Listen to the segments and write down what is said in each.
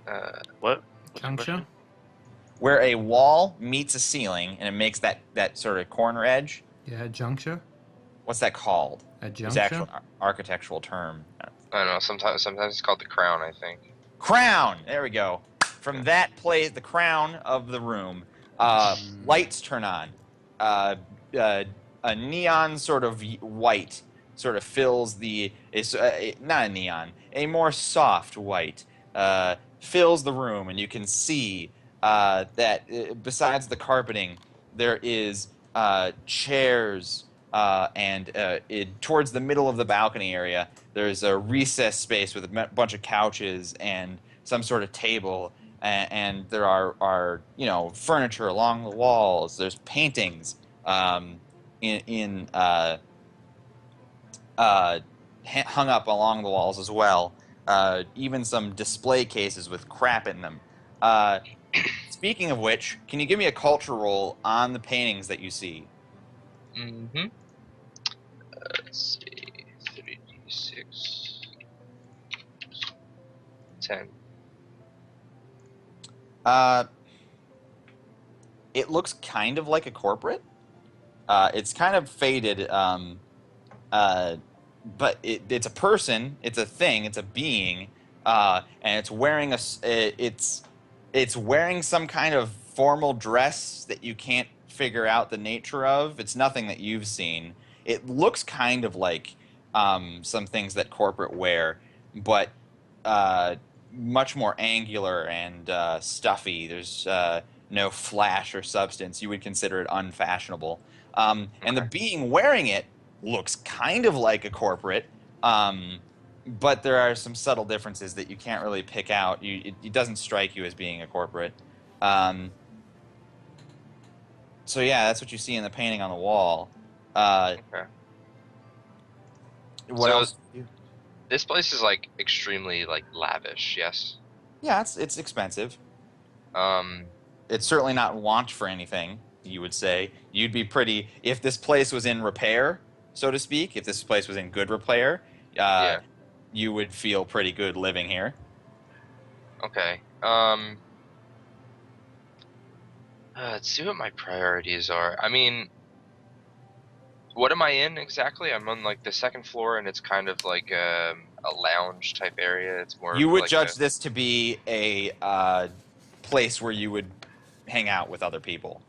What? What's the Juncture? question? Where a wall meets a ceiling and it makes that sort of corner edge. Yeah, juncture. What's that called? A There's juncture. actual architectural term. I don't know. Sometimes it's called the crown. I think. Crown. There we go. From that place, the crown of the room. Lights turn on. Uh, a neon sort of white sort of fills the. It's not a neon. A more soft white fills the room, and you can see that besides the carpeting, there is chairs. Towards the middle of the balcony area, there's a recess space with a bunch of couches and some sort of table, and there are furniture along the walls. There's paintings hung up along the walls as well. Even some display cases with crap in them. Speaking of which, can you give me a culture roll on the paintings that you see? Mm-hmm. Let's see. 3d6. 10. It looks kind of like a corporate. It's kind of faded, but it's a person, it's a thing, it's a being, and it's wearing it's wearing some kind of formal dress that you can't figure out the nature of. It's nothing that you've seen. It looks kind of like some things that corporate wear, but much more angular and stuffy. There's no flash or substance. You would consider it unfashionable. And the being wearing it looks kind of like a corporate, but there are some subtle differences that you can't really pick out. It doesn't strike you as being a corporate. So yeah, that's what you see in the painting on the wall. Okay. What So else? this place is like extremely like lavish. Yes. Yeah, it's expensive. Um. It's certainly not want for anything, you would say. You'd be pretty, if this place was in repair, so to speak, if this place was in good repair, Yeah. you would feel pretty good living here. Okay. Let's see what my priorities are. I mean, what am I in exactly? I'm on like the second floor, and it's kind of like a lounge type area. It's more You of would like judge this to be a place where you would hang out with other people.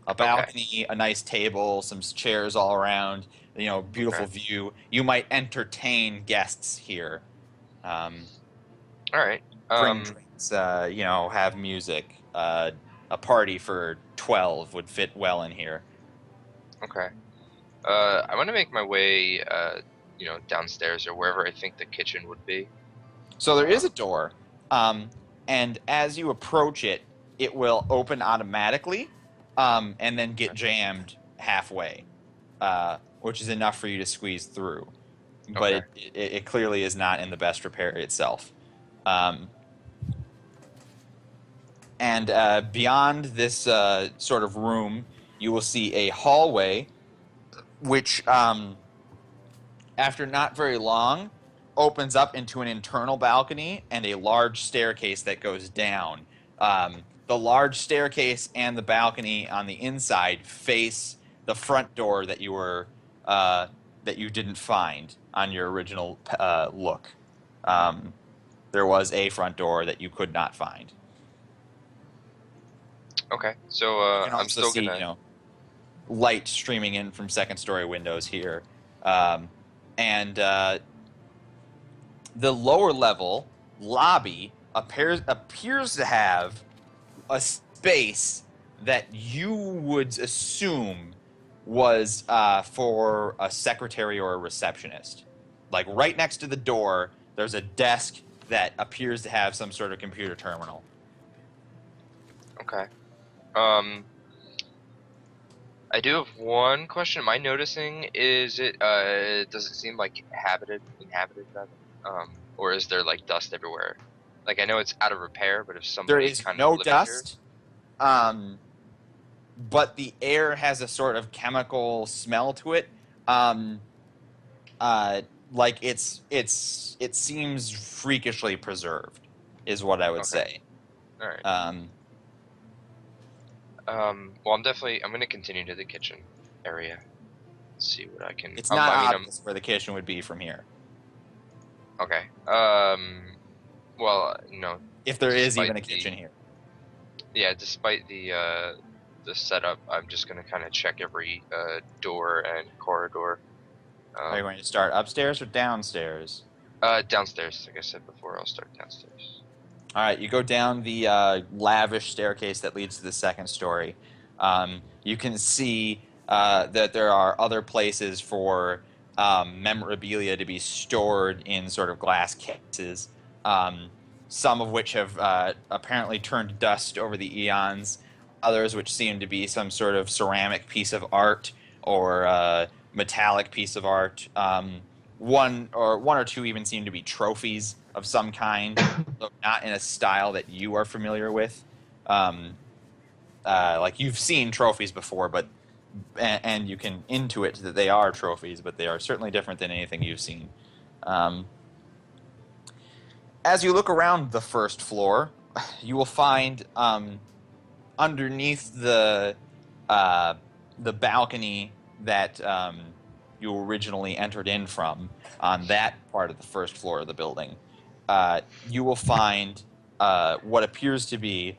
A balcony, a nice table, some chairs all around, beautiful view. You might entertain guests here. All right. Bring drinks, have music. A party for 12 would fit well in here. Okay. I want to make my way, downstairs or wherever I think the kitchen would be. So there is a door, and as you approach it, it will open automatically, and then get jammed halfway, which is enough for you to squeeze through. But it clearly is not in the best repair itself. And beyond this sort of room, you will see a hallway, which, after not very long, opens up into an internal balcony and a large staircase that goes down. The large staircase and the balcony on the inside face the front door that you didn't find on your original look. There was a front door that you could not find. Okay, so I'm still see, gonna. Light streaming in from second-story windows here, and the lower level lobby appears to have a space that you would assume was for a secretary or a receptionist. Like right next to the door, there's a desk that appears to have some sort of computer terminal. Okay. I do have one question. Am I noticing? Does it seem like inhabited rather? Or is there like dust everywhere? Like I know it's out of repair, but if There somebody is kind no of living dust, but the air has a sort of chemical smell to it. Like it seems freakishly preserved. is what I would Okay. say. All right. Um, Well, I'm gonna continue to the kitchen area. See what I can. it's not I mean, I'm obvious where the kitchen would be from here, okay. Well, if there is despite even a kitchen here. despite the setup, I'm just gonna kind of check every door and corridor. Are you going to start upstairs or downstairs? Downstairs, like I said before, I'll start downstairs. All right, you go down the lavish staircase that leads to the second story. You can see that there are other places for memorabilia to be stored in sort of glass cases, some of which have apparently turned to dust over the eons, others which seem to be some sort of ceramic piece of art or metallic piece of art. One or two even seem to be trophies of some kind, though not in a style that you are familiar with. Like you've seen trophies before, but and you can intuit that they are trophies, but they are certainly different than anything you've seen. Um, as you look around the first floor, you will find underneath the balcony that you originally entered in from on that part of the first floor of the building, you will find what appears to be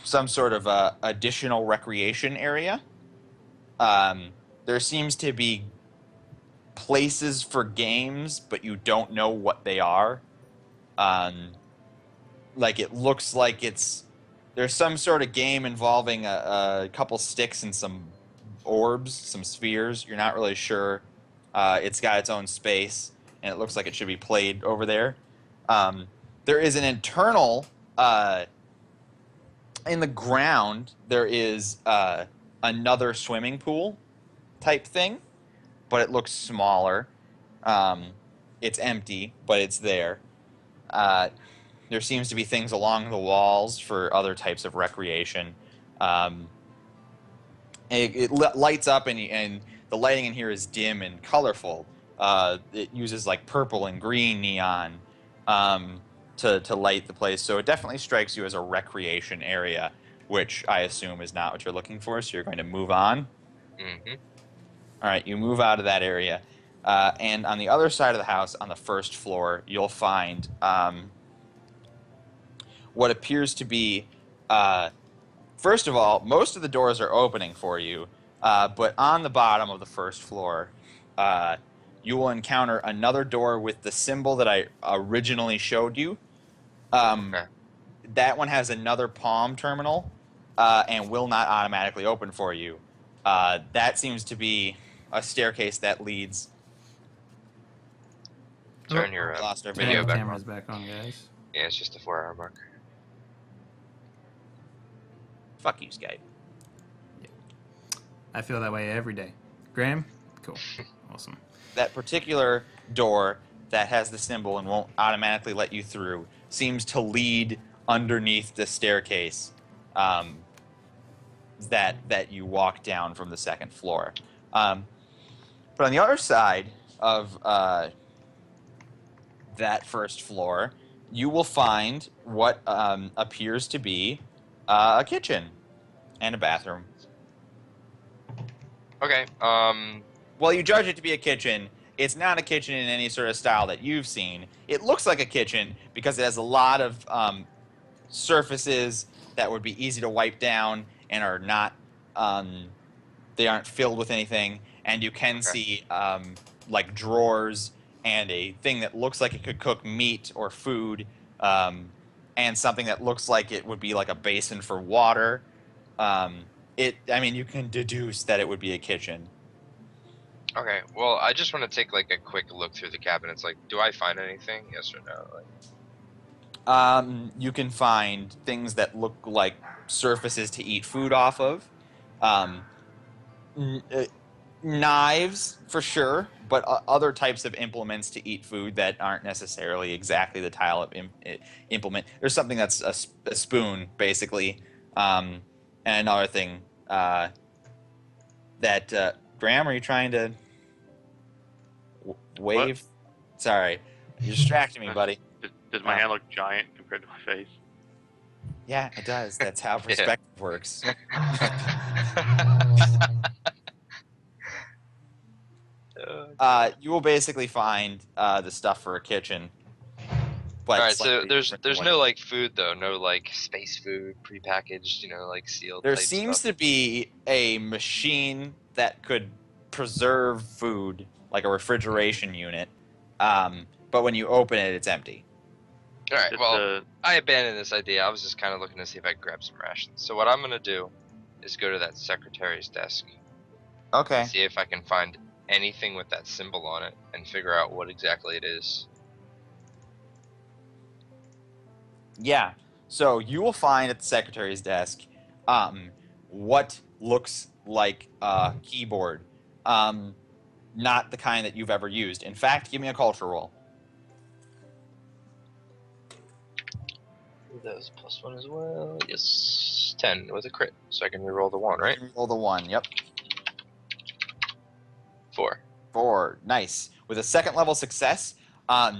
some sort of additional recreation area. There seems to be places for games, but you don't know what they are. Like it looks like there's some sort of game involving a couple sticks and some orbs, some spheres. You're not really sure. It's got its own space, and it looks like it should be played over there. There is an internal in the ground. There is another swimming pool type thing, but it looks smaller. It's empty, but it's there. There seems to be things along the walls for other types of recreation. It lights up, and the lighting in here is dim and colorful. It uses like purple and green neon to light the place, so it definitely strikes you as a recreation area, which I assume is not what you're looking for. So you're going to move on. Mm-hmm. All right, you move out of that area, and on the other side of the house, on the first floor, you'll find what appears to be. First of all, most of the doors are opening for you, but on the bottom of the first floor, you will encounter another door with the symbol that I originally showed you. Okay. That one has another palm terminal and will not automatically open for you. That seems to be a staircase that leads. Turn your Lost our video video. back Camera's on. back on, guys. Yeah, it's just a 4-hour mark. Fuck you, Skype. I feel that way every day. Graham? Cool. Awesome. That particular door that has the symbol and won't automatically let you through seems to lead underneath the staircase that you walk down from the second floor. But on the other side of that first floor, you will find what appears to be a kitchen and a bathroom. Okay. Well, you judge it to be a kitchen. It's not a kitchen in any sort of style that you've seen. It looks like a kitchen because it has a lot of surfaces that would be easy to wipe down and are not. They aren't filled with anything, and you can see like drawers and a thing that looks like it could cook meat or food, and something that looks like it would be like a basin for water. I mean, you can deduce that it would be a kitchen. Okay. Well, I just want to take like a quick look through the cabinets. Like, do I find anything? Yes or no? Like, You can find things that look like surfaces to eat food off of. Knives, for sure, but other types of implements to eat food that aren't necessarily exactly the tile of implement. There's something that's a spoon, basically. And another thing that... Graham, are you trying to wave? What? Sorry. You're distracting me, buddy. Does my hand look giant right in my face. Yeah, it does. That's how perspective works. You will basically find the stuff for a kitchen. But All right, so slightly there's different than what no like food though, no like space food prepackaged, you know, like sealed there type seems stuff. to be a machine that could preserve food, like a refrigeration unit. But when you open it, it's empty. All right, Did well, the I abandoned this idea. I was just kind of looking to see if I could grab some rations. So what I'm gonna do is go to that secretary's desk Okay. and see if I can find anything with that symbol on it and figure out what exactly it is. Yeah. So you will find at the secretary's desk what looks like a keyboard. Not the kind that you've ever used. In fact, give me a culture roll. That was +1 as well. Yes, 10 with a crit, so I can reroll the 1, right? Roll the 1. Yep. 4. 4. Nice. With a second level success,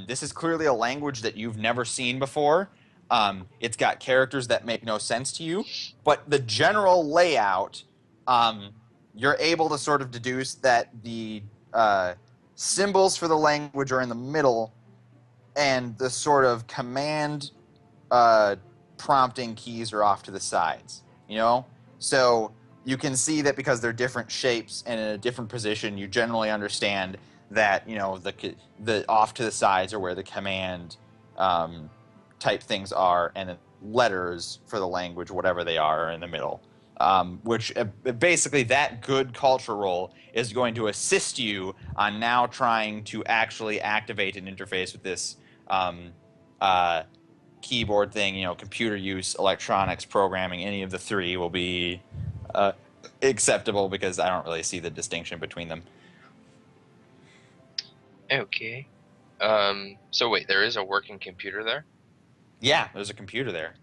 this is clearly a language that you've never seen before. It's got characters that make no sense to you, but the general layout, you're able to sort of deduce that the symbols for the language are in the middle, and the sort of command prompting keys are off to the sides. You know? So you can see that because they're different shapes and in a different position, you generally understand that, you know, the off to the sides are where the command type things are, and the letters for the language, whatever they are in the middle. Which basically that good culture roll is going to assist you on now trying to actually activate an interface with this keyboard thing. You know, computer use, electronics, programming, any of the three will be acceptable because I don't really see the distinction between them. Okay. So wait, there is a working computer there? Yeah, there's a computer there.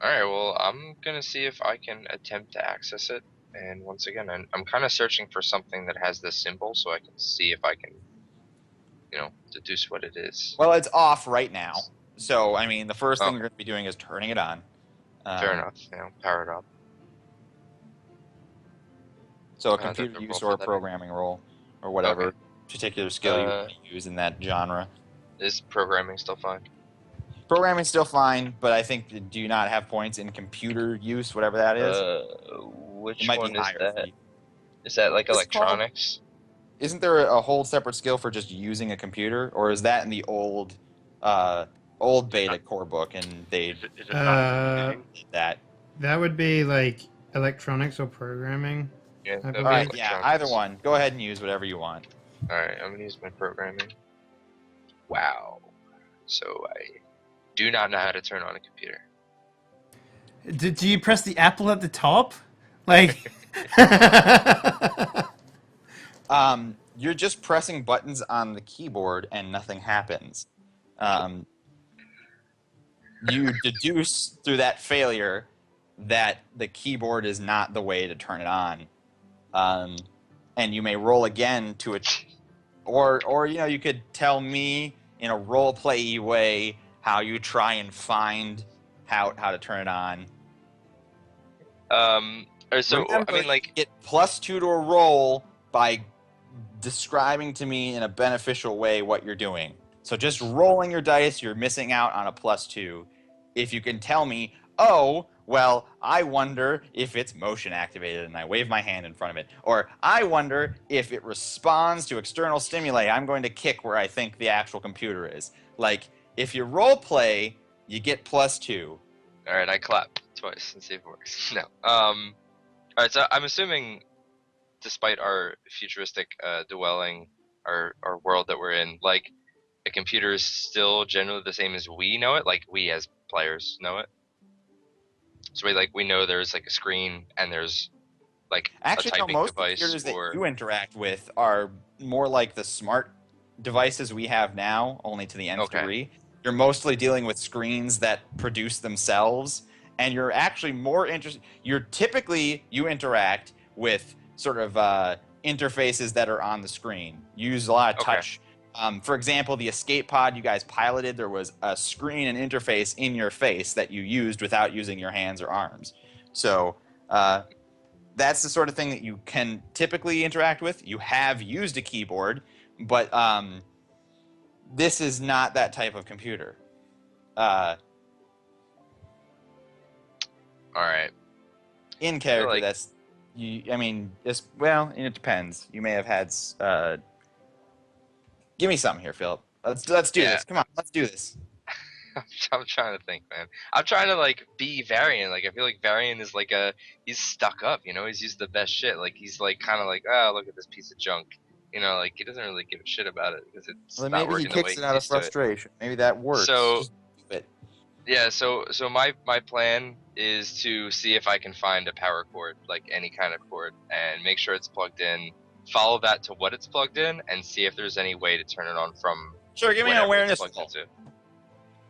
Alright, well, I'm gonna see if I can attempt to access it. And once again, I'm kind of searching for something that has this symbol so I can see if I can, you know, deduce what it is. Well, it's off right now. So, I mean, the first thing Oh. you're going to be doing is turning it on. Fair enough, you know, power it up. So a That's computer a roll use for or a that. programming role, or whatever Okay. particular skill you want to use in that genre. Is programming still fine? Programming's still fine, but I think, do you not have points in computer use, whatever that is? Which It might one be is higher for that? you. Is that like What's it called? electronics? Isn't there a whole separate skill for just using a computer, or is that in the old beta core book and they is it not did that? That would be like electronics or programming. Yeah, I that'd be All right, believe. yeah, electronics. either one. Go ahead and use whatever you want. Alright, I'm gonna use my programming. Wow. So I do not know how to turn on a computer. Do you press the apple at the top? Like. You're just pressing buttons on the keyboard and nothing happens. You deduce through that failure that the keyboard is not the way to turn it on. And you may roll again to it, or you know, you could tell me in a role-play way how you try and find how to turn it on. So Remember, I mean, like, you get +2 to a roll by describing to me in a beneficial way what you're doing. So just rolling your dice, you're missing out on a +2. If you can tell me, oh, well, I wonder if it's motion activated, and I wave my hand in front of it. Or I wonder if it responds to external stimuli. I'm going to kick where I think the actual computer is. Like, if you role play, you get +2. alright, I clap twice and see if it works. No. Alright, so I'm assuming, despite our futuristic dwelling, our world that we're in, like, a computer is still generally the same as we know it, like we as players know it. So we know there's like a screen and there's like Actually, a no, typing most device computers or that you interact with are more like the smart devices we have now, only to the nth Okay. degree. You're mostly dealing with screens that produce themselves, and you're actually more interested. You interact with sort of interfaces that are on the screen. You use a lot of Okay. touch For example, the escape pod you guys piloted, there was a screen and interface in your face that you used without using your hands or arms. So that's the sort of thing that you can typically interact with. You have used a keyboard, but this is not that type of computer. All right. In character, like- that's you. I mean, well, it depends. You may have had. Give me something here, Philip. Let's do this. Come on, let's do this. I'm trying to think, man. I'm trying to like be Varian. Like I feel like Varian is like he's stuck up. You know, he's used the best shit. Like he's like kind of like, oh, look at this piece of junk. You know, like he doesn't really give a shit about it because it's Well, not maybe he working the way kicks he's it out of used to it. frustration. Maybe that works. So- Just do it. Yeah, so my plan is to see if I can find a power cord, like any kind of cord, and make sure it's plugged in. Follow that to what it's plugged in, and see if there's any way to turn it on from. Sure, give me an whatever awareness it's plugged roll. into.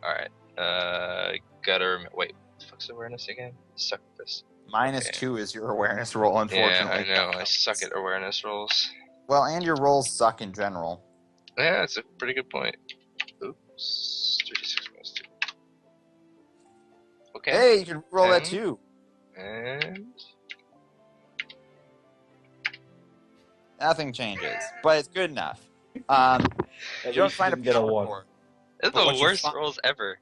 All right, gutter. Wait, what the fuck's awareness again? Suck at this. Minus Okay. 2 is your awareness roll, unfortunately. Yeah, I know. I suck at awareness rolls. Well, and your rolls suck in general. Yeah, that's a pretty good point. Oops. 36 minus 2. Okay. Hey, you can roll that And- too. And Nothing changes, but it's good enough. You don't find a didn't get a power one. cord. it's But what the you worst find- rolls ever.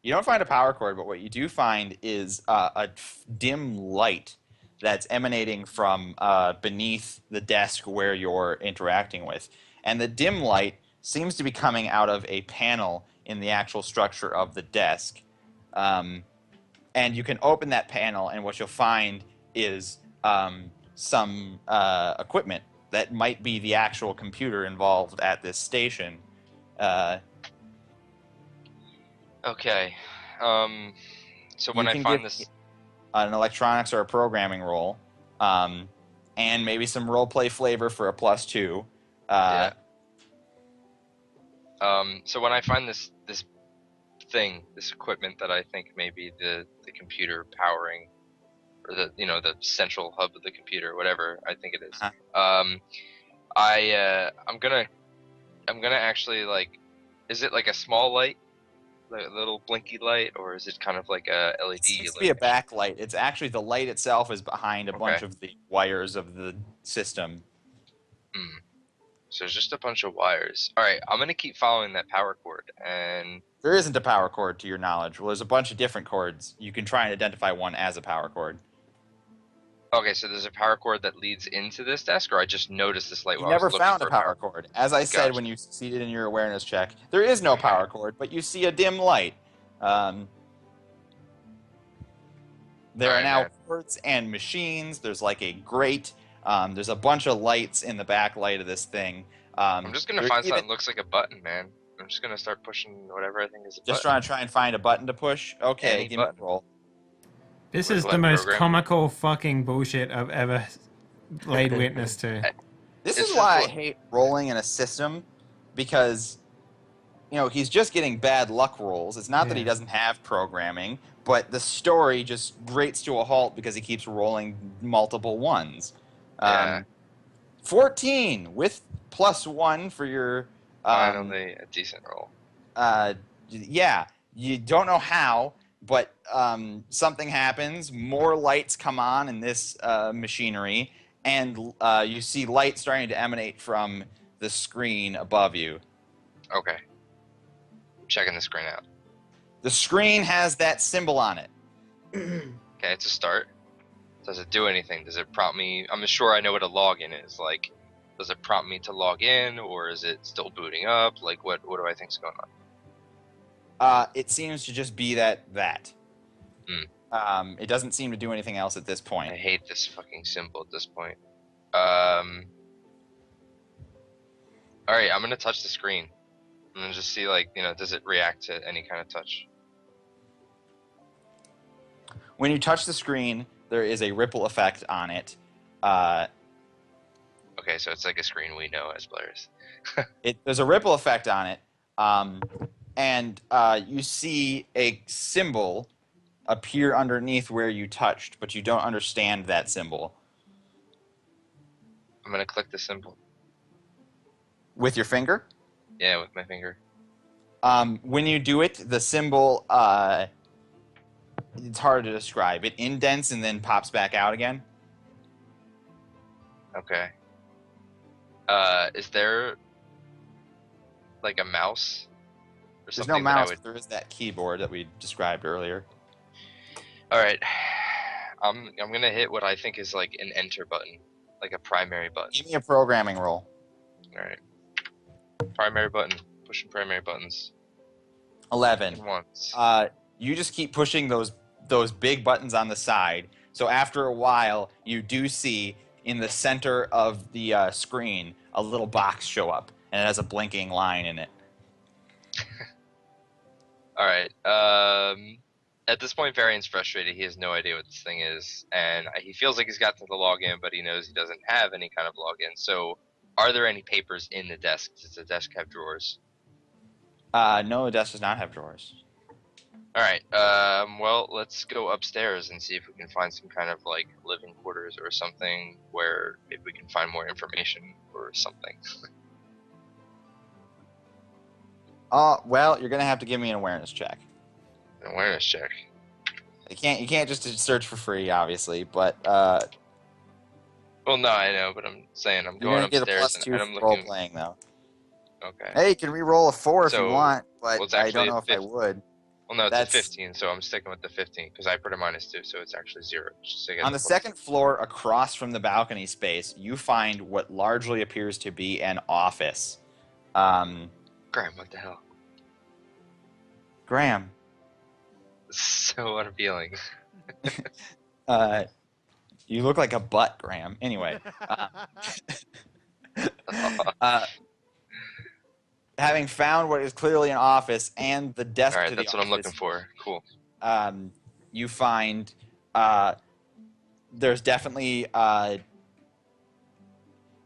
You don't find a power cord, but what you do find is a dim light that's emanating from beneath the desk where you're interacting with. And the dim light seems to be coming out of a panel in the actual structure of the desk. And you can open that panel, and what you'll find is some equipment that might be the actual computer involved at this station. Okay. So when You I can find give this, an electronics or a programming roll, and maybe some roleplay flavor for a +2. yeah. So when I find this thing, this equipment that I think may be the computer powering, or the central hub of the computer, whatever I think it is. Uh-huh. I'm gonna actually like, is it like a small light, like a little blinky light, or is it kind of like a LED? It seems to be a backlight. It's actually the light itself is behind a bunch Okay. of the wires of the system. So it's just a bunch of wires. All right, I'm gonna keep following that power cord, and There isn't a power cord to your knowledge. Well, there's a bunch of different cords. You can try and identify one as a power cord. okay, so there's a power cord that leads into this desk, or I just noticed this light You while I was never looking found for a power cord. As I said Gotcha. when you succeeded in your awareness check, there is no power cord, but you see a dim light. There are Alright, now man. cords and machines. There's like a grate. There's a bunch of lights in the backlight of this thing. I'm just gonna there's find even- something that looks like a button, man. I'm just gonna start pushing whatever I think is a Just button. trying to find a button to push. Okay, Any give me a button. roll. This What, is like the most program? comical fucking bullshit I've ever laid witness to. This It's is why I just- hate rolling in a system, because he's just getting bad luck rolls. It's not that he Yeah. doesn't have programming, but the story just grates to a halt because he keeps rolling multiple ones. Yeah. 14 with +1 for your. Finally, a decent roll. Yeah, you don't know how, but something happens. More lights come on in this machinery, and you see light starting to emanate from the screen above you. Okay. Checking the screen out. The screen has that symbol on it. Okay, it's a start. Does it do anything? Does it prompt me? I'm sure I know what a login is. Like, does it prompt me to log in, or is it still booting up? Like, what do I think's going on? It seems to just be that. Hmm. It doesn't seem to do anything else at this I point. hate this fucking symbol at this point. All right, I'm gonna touch the screen. I'm gonna just see, like, does it react to any kind of touch? When you touch the screen, there is a ripple effect on it. Okay, so it's like a screen we know as players. There's a ripple effect on it, and you see a symbol appear underneath where you touched, but you don't understand that symbol. I'm gonna click the symbol. With your finger? Yeah, with my finger. When you do it, the symbol, it's hard to describe. It indents and then pops back out again. Okay. Is there like a mouse or There's something no that I mouse, would? but there is that keyboard that we described earlier. All right. I'm gonna hit what I think is like an enter button, like a primary button. Give me a programming roll. All right. Primary button. Pushing primary buttons. 11. And once. You just keep pushing those big buttons on the side. So after a while, you do see in the center of the screen a little box show up, and it has a blinking line in it. All right. At this point, Varian's frustrated. He has no idea what this thing is, and he feels like he's got to the login, but he knows he doesn't have any kind of login. So, are there any papers in the desk? Does the desk have drawers? No, the desk does not have drawers. All right. Well, let's go upstairs and see if we can find some kind of like living quarters or something where maybe we can find more information or something. Well, you're gonna have to give me an awareness check. An awareness check. You can't just search for free, obviously, but Well, no, I know, but I'm saying I'm you're going gonna get a upstairs +2 and I'm for role looking. playing though. Okay. Hey, you can re-roll a 4 if you So, want, but well, it's I don't actually know a if I 50. would. Well, no, it's That's- a 15, so I'm sticking with the 15 because I put a -2, so it's actually 0. Just to get On the second floor, across from the balcony space, you find what largely appears to be an office. Graham, what the hell? Graham, So unappealing. you look like a butt, Graham. Anyway, having found what is clearly an office and the desk All right, to the that's what I'm looking office, for. Cool. you find there's definitely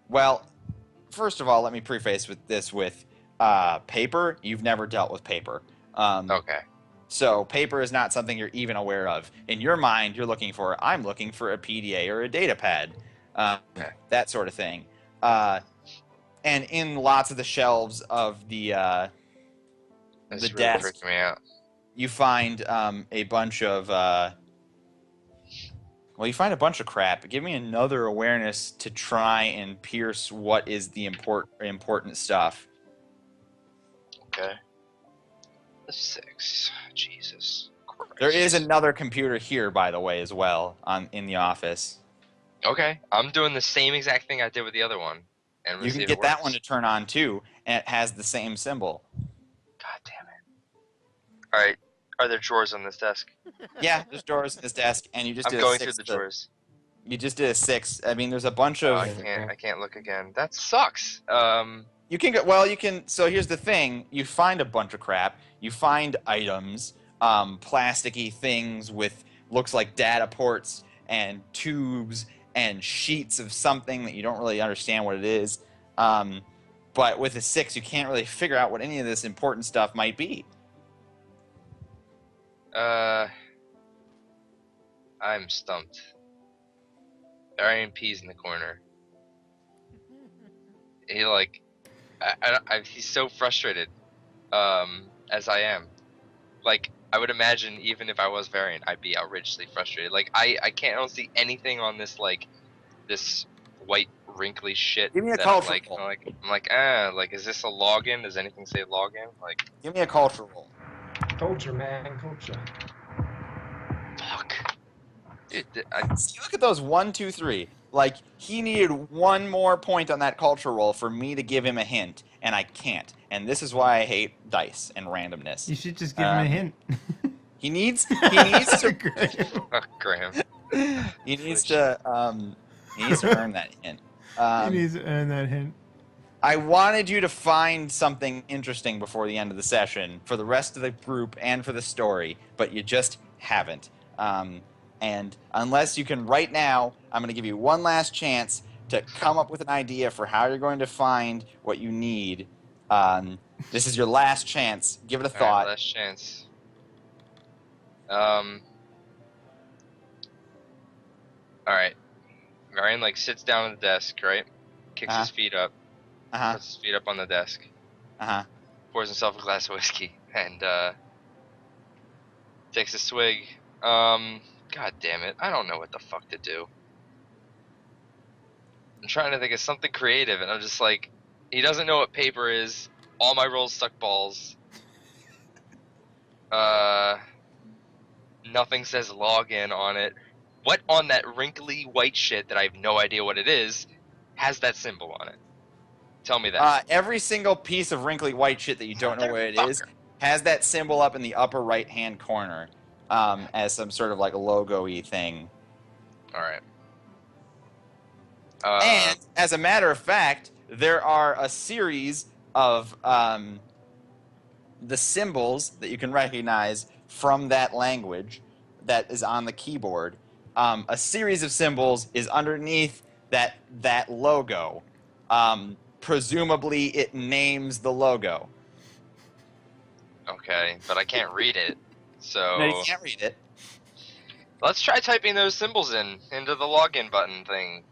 well, first of all, let me preface with paper. You've never dealt with paper. Okay. So paper is not something you're even aware of. In your mind, I'm looking for a PDA or a data pad, Okay. that sort of thing. And in lots of the shelves of the That's really desk, freaking me out. you find a bunch of you find a bunch of crap. Give me another awareness to try and pierce what is the important stuff. Okay. The 6. Jesus Christ. There is another computer here, by the way, as well in the office. Okay, I'm doing the same exact thing I did with the other one. And You we'll see can if get it that works. one to turn on too, and it has the same symbol. God damn it. All right. Are there drawers on this desk? Yeah, there's drawers in this desk, and you just I'm did going a 6. through the drawers. You just did a 6. I mean, there's a bunch Oh, of. I can't look again. That sucks. You can go. Well, you can. So here's the thing: you find a bunch of crap. You find items, plasticky things with looks like data ports and tubes and sheets of something that you don't really understand what it is. But with a 6, you can't really figure out what any of this important stuff might be. I'm stumped. Arian pees in the corner. He like, he's so frustrated, as I am. Like, I would imagine even if I was Variant, I'd be outrageously frustrated. Like, I don't see anything on this, like, this white wrinkly shit. Give me a that culture I'm roll. like, is this a login? Does anything say login? Like, Give me a culture roll. Culture, man, culture. fuck. See, look at those 1, 2, 3. Like, he needed one more point on that culture roll for me to give him a hint, and I can't. And this is why I hate dice and randomness. You should just give him a hint. He needs to Fuck, Graham. he needs to earn that hint. He needs to earn that hint. I wanted you to find something interesting before the end of the session for the rest of the group and for the story, but you just haven't. And unless you can right now, I'm going to give you one last chance to come up with an idea for how you're going to find what you need. This is your last chance. Give it a thought. Alright, last chance. Alright. Varian, like, sits down at the desk, right? Kicks his feet up. Uh-huh. Puts his feet up on the desk. Uh-huh. Pours himself a glass of whiskey and takes a swig. God damn it. I don't know what the fuck to do. I'm trying to think of something creative, and I'm just like, he doesn't know what paper is. All my rolls suck balls. Nothing says login on it. What on that wrinkly white shit that I have no idea what it is has that symbol on it? Tell me that. Every single piece of wrinkly white shit that you don't know what it is Motherfucker. has that symbol up in the upper right-hand corner as some sort of like logo-y thing. All right. And as a matter of fact, there are a series of the symbols that you can recognize from that language that is on the keyboard. A series of symbols is underneath that logo. Presumably, it names the logo. Okay, but I can't read it. So No, you can't read it. let's try typing those symbols into the login button thing.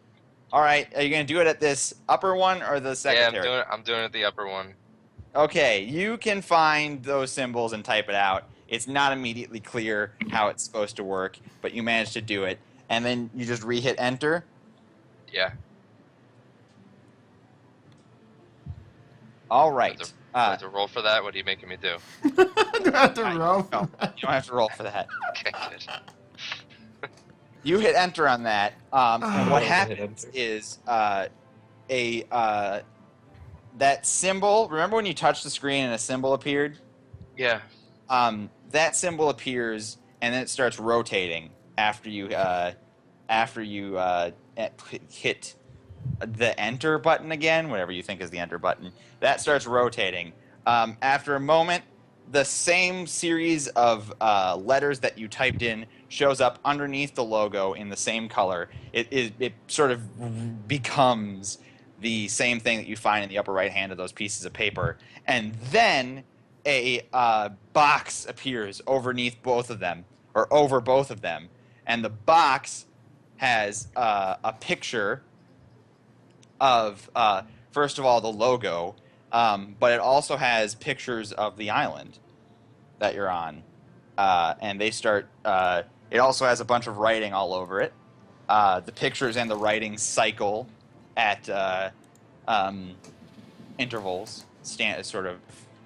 All right, are you going to do it at this upper one or the secretary? Yeah, I'm doing it the upper one. Okay, you can find those symbols and type it out. It's not immediately clear how it's supposed to work, but you managed to do it. And then you just re-hit enter. Yeah. All right. Do I have to roll for that? What are you making me do? Do I have to roll? No, you don't have to roll for that. Okay, good. You hit enter on that, and what Hit happens enter. is that symbol. Remember when you touched the screen and a symbol appeared? Yeah. That symbol appears, and then it starts rotating after you hit the enter button again, whatever you think is the enter button. That starts rotating. After a moment, the same series of letters that you typed in shows up underneath the logo in the same color. It sort of becomes the same thing that you find in the upper right hand of those pieces of paper. And then a box appears underneath both of them, or over both of them. And the box has a picture of, first of all, the logo, but it also has pictures of the island that you're on. And they start, it also has a bunch of writing all over it. The pictures and the writing cycle at intervals, sort of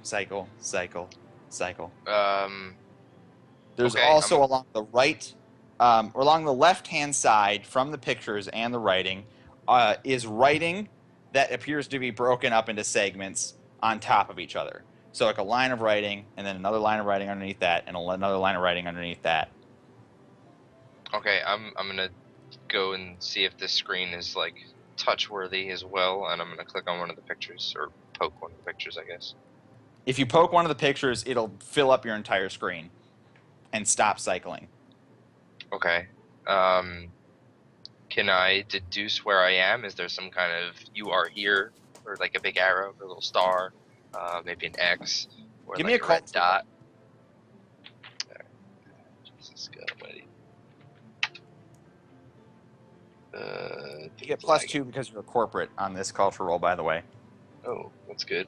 cycle. There's Okay, also along the right, or along the left-hand side from the pictures and the writing, is writing that appears to be broken up into segments on top of each other. So like a line of writing, and then another line of writing underneath that, and another line of writing underneath that. Okay, I'm gonna go and see if this screen is like touch worthy as well, and I'm gonna click on one of the pictures, or poke one of the pictures, I guess. If you poke one of the pictures, it'll fill up your entire screen and stop cycling. Okay. Can I deduce where I am? Is there some kind of "you are here" or like a big arrow, a little star, maybe an X, or Give like me a red cult dot? Jesus God Almighty. You get +2 because you're a corporate on this culture roll, by the way. Oh, that's good.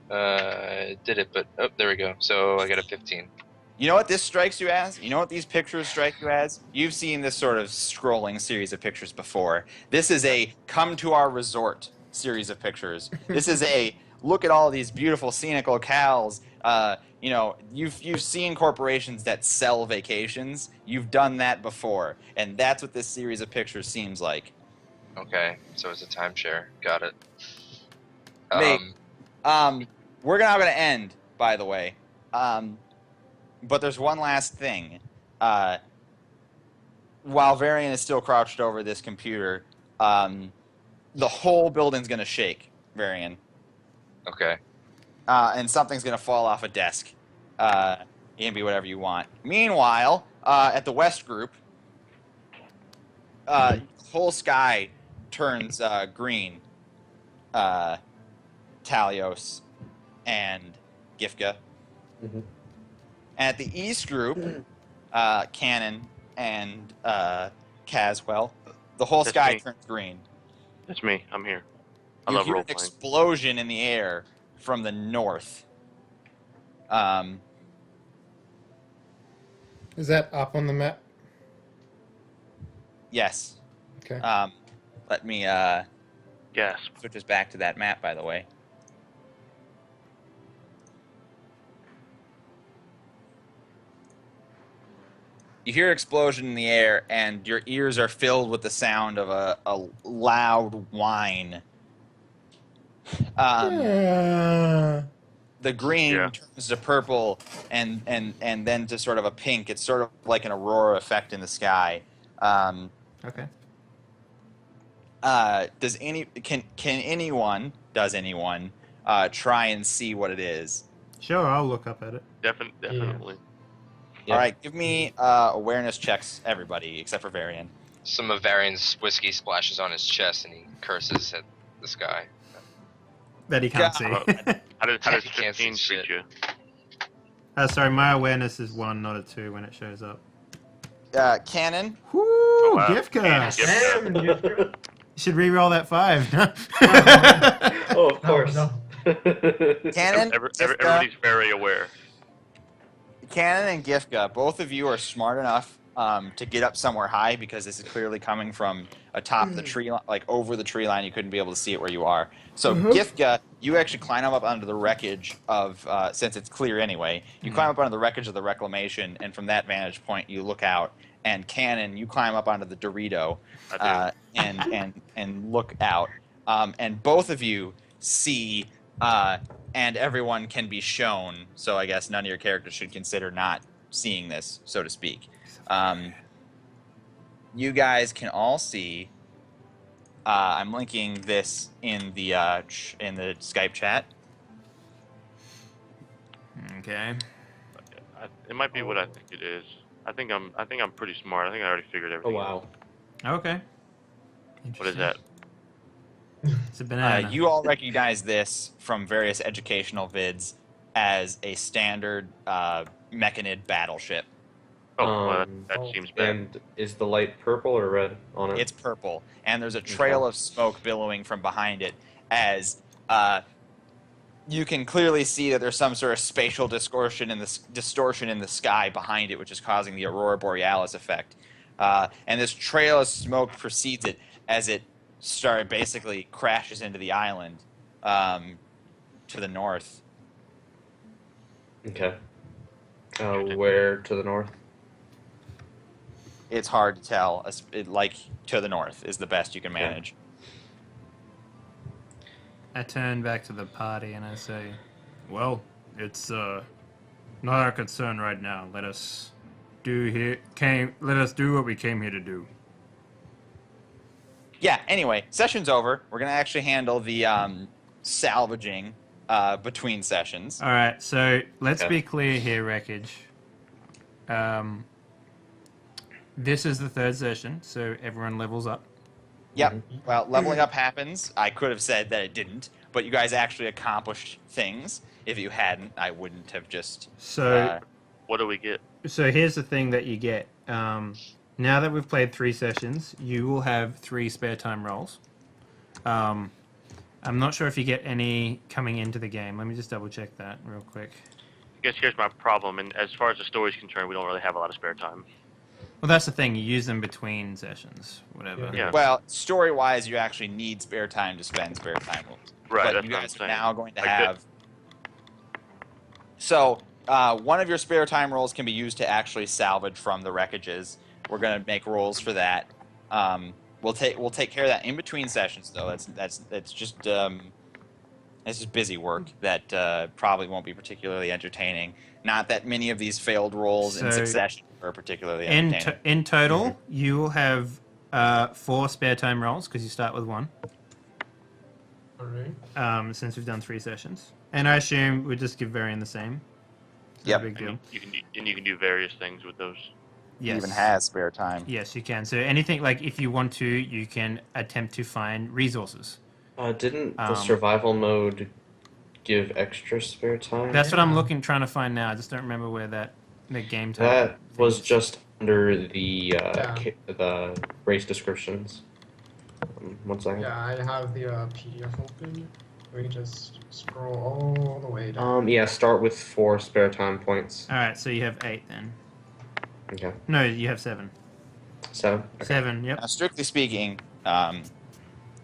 Did it, but oh, there we go. So I got a 15. You know what this strikes you as? You know what these pictures strike you as? You've seen this sort of scrolling series of pictures before. This is a come to our resort series of pictures. This is a look at all these beautiful scenic locales. You know, you've seen corporations that sell vacations. You've done that before, and that's what this series of pictures seems like. Okay, so it's a timeshare. Got it. Maybe. We're now going to end, by the way. But there's one last thing. While Varian is still crouched over this computer, the whole building's going to shake, Varian. Okay. And something's going to fall off a desk. It can be whatever you want. Meanwhile, at the West Group, the whole sky turns green. Talios and Gifka. Mhm. And at the East Group, Cannon and Caswell, the whole That's sky me. turns green. That's me. I'm here. I You love hear role an playing. explosion in the air, from the north. Is that up on the map? Yes. Okay. Let me Gasp. switch us back to that map, by the way. You hear explosion in the air, and your ears are filled with the sound of a loud whine. The green Yeah. turns to purple, and then to sort of a pink. It's sort of like an aurora effect in the sky. Okay. Does anyone try and see what it is? Sure, I'll look up at it. Definitely. All right, give me awareness checks, everybody, except for Varian. Some of Varian's whiskey splashes on his chest and he curses at the sky. That he can't Yeah. see. How does You can't 15 see treat shit. you? Sorry, my awareness is 1, not a 2 when it shows up. Cannon, Whoo, wow. Gifka! Yep. Damn, you You should re-roll that 5. Oh, of course. No. Cannon, Everybody's very aware. Cannon and Gifka, both of you are smart enough to get up somewhere high because this is clearly coming from atop the tree, like over the tree line. You couldn't be able to see it where you are. So Gifka, you actually climb up onto the wreckage of, since it's clear anyway, you climb up onto the wreckage of the reclamation, and from that vantage point you look out. And Cannon, you climb up onto the Dorito and look out. And both of you see, and everyone can be shown. So I guess none of your characters should consider not seeing this, so to speak. You guys can all see. I'm linking this in the Skype chat. Okay. It might be what I think it is. I think I'm pretty smart. I think I already figured Oh everything wow. Okay. What is that? It's a banana. You all recognize this from various educational vids as a standard Mechanid battleship. Oh, well, that seems bad. And is the light purple or red on it? It's purple, and there's a trail of smoke billowing from behind it as you can clearly see that there's some sort of spatial distortion in the sky behind it, which is causing the aurora borealis effect. And this trail of smoke precedes it as it basically crashes into the island to the north. Okay. Where to the north? It's hard to tell. Like, to the north is the best you can manage. I turn back to the party and I say, well, it's not our concern right now. Let us do what we came here to do. Yeah, anyway, session's over. We're going to actually handle the salvaging between sessions. All right, so let's Okay. be clear here, Wreckage. This is the 3rd session, so everyone levels up. Yep. Well, leveling up happens. I could have said that it didn't, but you guys actually accomplished things. If you hadn't, I wouldn't have just... So, What do we get? so here's the thing that you get. Now that we've played 3 sessions, you will have 3 spare time rolls. I'm not sure if you get any coming into the game. Let me just double check that real quick. I guess here's my problem, and as far as the story's concerned, we don't really have a lot of spare time. Well, that's the thing. You use them between sessions, whatever. Yeah. Well, story-wise, you actually need spare time to spend spare time. Right, But that's you what I'm guys are saying. now going to Like have... So, one of your spare time rolls can be used to actually salvage from the wreckages. We're going to make rolls for that. We'll take care of that in between sessions, though. That's just busy work that probably won't be particularly entertaining. Not that many of these failed rolls in So, succession are particularly In, entertaining. in total, you will have 4 spare time rolls because you start with 1. Alright. Since we've done 3 sessions, and I assume we'll just give Varian the same. It's Yep. no big deal. You can do various things with those. Yes. Even has spare time. Yes, you can. So anything like if you want to, you can attempt to find resources. Didn't the Um, survival mode give extra spare time? That's what I'm Yeah. trying to find now. I just don't remember where the game tab That thing was is. just under the Yeah. the race descriptions. One second. Yeah, I have the PDF open. We just scroll all the way down. Yeah, start with 4 spare time points. All right, so you have 8 then. Okay. No, you have 7. 7? Okay. 7. Yep. Now, strictly speaking,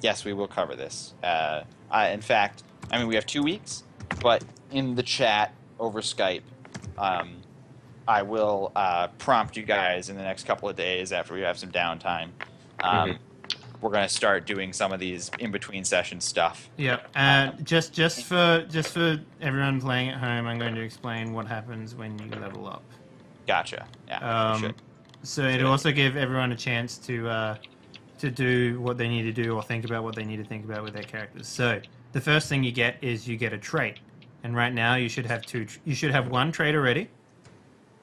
yes, we will cover this. In fact, I mean, we have 2 weeks, but in the chat over Skype, I will prompt you guys in the next couple of days after we have some downtime. We're going to start doing some of these in-between session stuff. Yep. Just for everyone playing at home, I'm going to explain what happens when you level up. Gotcha. Yeah, you should. So it'll also give everyone a chance to do what they need to do or think about what they need to think about with their characters. So the first thing you get is you get a trait, and right now you should have you should have 1 trait already,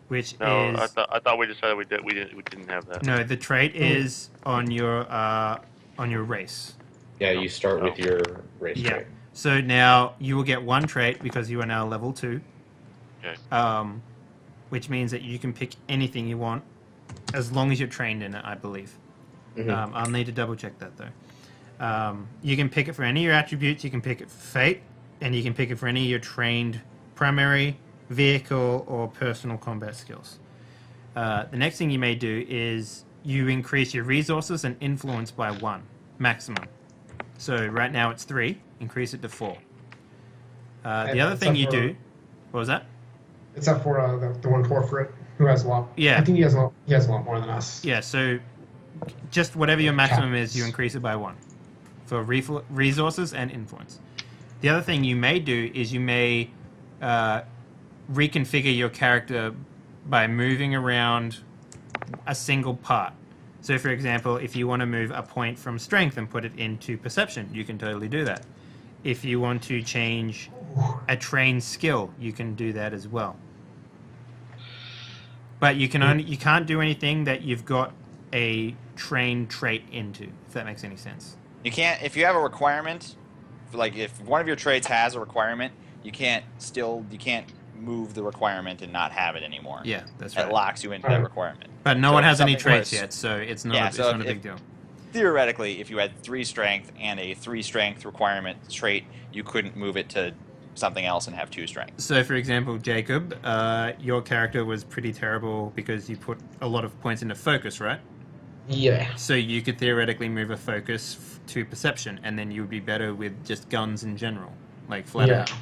which No, is I thought we decided we didn't have that. no. The trait is on your race. Yeah, you start with your race Yeah. trait. So now you will get 1 trait because you are now level 2. Okay. Which means that you can pick anything you want as long as you're trained in it, I believe. I'll need to double check that though. You can pick it for any of your attributes, you can pick it for fate, and you can pick it for any of your trained primary, vehicle, or personal combat skills. The next thing you may do is you increase your resources and influence by 1, maximum. So right now it's 3, increase it to 4. The other thing you do... What was that? Except for the one portrait who has a lot. Yeah. I think he has a lot more than us. Yeah, so just whatever your maximum is, you increase it by 1 for resources and influence. The other thing you may do is you may reconfigure your character by moving around a single part. So, for example, if you want to move a point from strength and put it into perception, you can totally do that. If you want to change a trained skill, you can do that as well. But you can't do anything that you've got a trained trait into, if that makes any sense. You can't, if you have a requirement, like if one of your traits has a requirement, you can't move the requirement and not have it anymore. Yeah, that's right. It locks you into that requirement. But no So one if has any something traits was- yet, so it's not, Yeah, it's so not a if- big deal. Theoretically, if you had 3 strength and a 3 strength requirement trait, you couldn't move it to something else and have 2 strength. So, for example, Jacob, your character was pretty terrible because you put a lot of points into focus, right? Yeah. So you could theoretically move a focus to perception, and then you would be better with just guns in general, like flat out.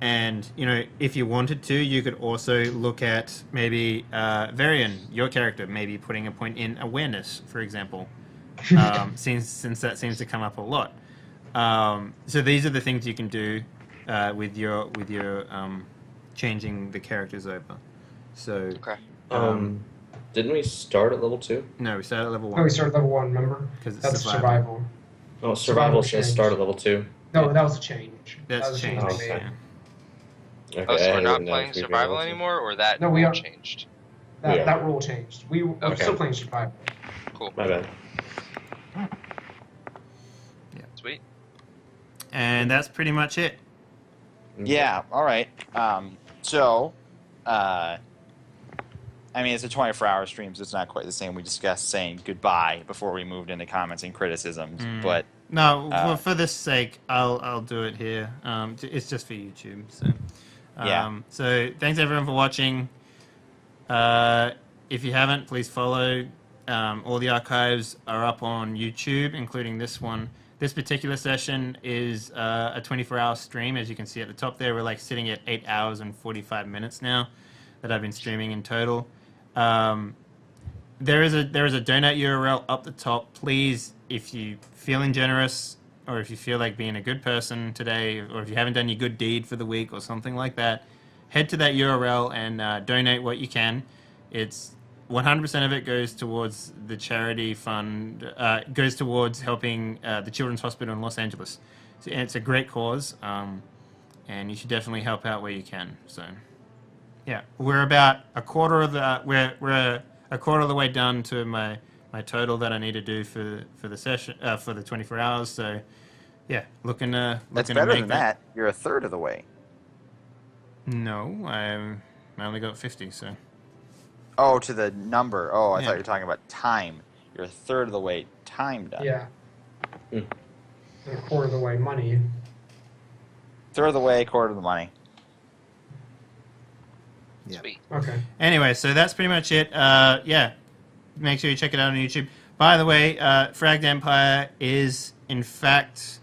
And, you know, if you wanted to, you could also look at maybe Varian, your character, maybe putting a point in awareness, for example, since that seems to come up a lot. So these are the things you can do with your changing the characters over. So Okay. Didn't we start at level 2? no, we start at level 1. No, we started level 1, remember? 'Cause it's That's survival. survival. Oh, survival Survival says change. start at level 2. No, that was a change. That's that was a changed. change Oh, they okay. made. Okay, Oh, so I we're didn't not know playing if we'd be survival able to. anymore, or that No, we rule are. changed? That Yeah. rule changed. We're Okay. still playing survival. Cool. My bad. Sweet. And that's pretty much it. Yeah, all right. I mean, it's a 24-hour stream, so it's not quite the same. We discussed saying goodbye before we moved into comments and criticisms, but No, for this sake, I'll do it here. It's just for YouTube. So, Yeah. So thanks everyone for watching. If you haven't, please follow. All the archives are up on YouTube, including this one. This particular session is a 24-hour stream, as you can see at the top there. We're like sitting at 8 hours and 45 minutes now that I've been streaming in total. There is a donate URL up the top. Please, if you feeling generous, or if you feel like being a good person today, or if you haven't done your good deed for the week or something like that, head to that URL and donate what you can. It's 100% of it goes towards the charity fund, goes towards helping the Children's Hospital in Los Angeles. So, and it's a great cause, and you should definitely help out where you can. So, yeah, we're about a quarter of the we're a quarter of the way done to my total that I need to do for the session for the 24 hours. So, yeah, looking that's to better make than that. You're a third of the way. No, I only got 50. So. Oh, to the number. Oh, I Yeah. thought you were talking about time. You're a third of the way time done. Yeah. And a quarter of the way money. Throw the way, quarter of the money. Yeah. Sweet. Okay. Anyway, so that's pretty much it. Yeah, make sure you check it out on YouTube. By the way, Fragged Empire is, in fact,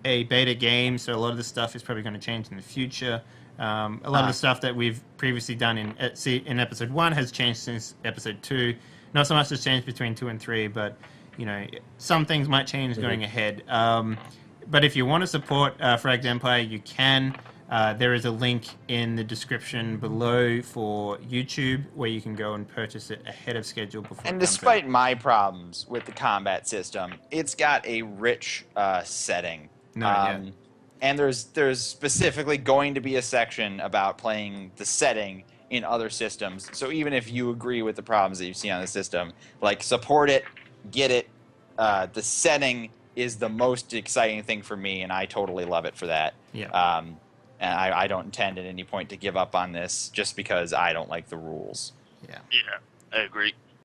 a beta game, so a lot of the stuff is probably going to change in the future. A lot of the stuff that we've previously done in episode 1 has changed since episode 2. Not so much has changed between 2 and 3, but you know, some things might change going ahead. But if you want to support Fragged Empire, you can. There is a link in the description below for YouTube where you can go and purchase it ahead of schedule before. And it comes despite out. my problems with the combat system, it's got a rich setting. No, yeah. And there's specifically going to be a section about playing the setting in other systems. So even if you agree with the problems that you see on the system, like, support it, get it. The setting is the most exciting thing for me, and I totally love it for that. Yeah. And I don't intend at any point to give up on this just because I don't like the rules. Yeah. Yeah, I agree.